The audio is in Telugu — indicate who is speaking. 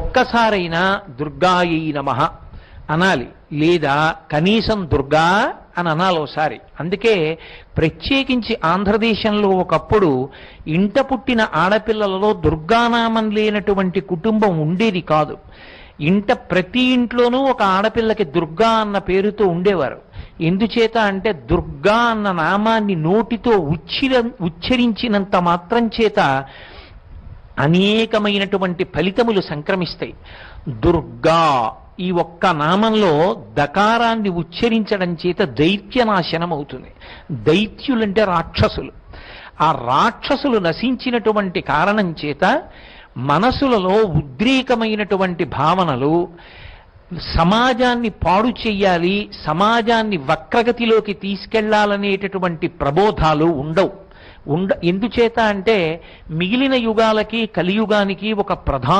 Speaker 1: ఒక్కసారైనా దుర్గాయై నమః అనాలి, లేదా కనీసం దుర్గా అని అనాలి ఒకసారి. అందుకే ప్రత్యేకించి ఆంధ్రదేశంలో ఒకప్పుడు ఇంట పుట్టిన ఆడపిల్లలలో దుర్గానామం లేనటువంటి కుటుంబం ఉండేది కాదు. ప్రతి ఇంట్లోనూ ఒక ఆడపిల్లకి దుర్గా అన్న పేరుతో ఉండేవారు. ఎందుచేత అంటే దుర్గా అన్న నామాన్ని నోటితో ఉచ్చరించినంత మాత్రం చేత అనేకమైనటువంటి ఫలితములు సంక్రమిస్తాయి. దుర్గా ఈ ఒక్క నామంలో దకారాన్ని ఉచ్చరించడం చేత దైత్యనాశనం అవుతుంది. దైత్యులంటే రాక్షసులు. ఆ రాక్షసులు నశించినటువంటి కారణం చేత మనసులలో ఉద్రేకమైనటువంటి భావనలు, సమాజాన్ని పాడు చెయ్యాలి, సమాజాన్ని వక్రగతిలోకి తీసుకెళ్లాలనేటటువంటి ప్రబోధాలు ఉండవు. ఎందుచేత అంటే మిగిలిన యుగాలకి కలియుగానికి ఒక ప్రధాన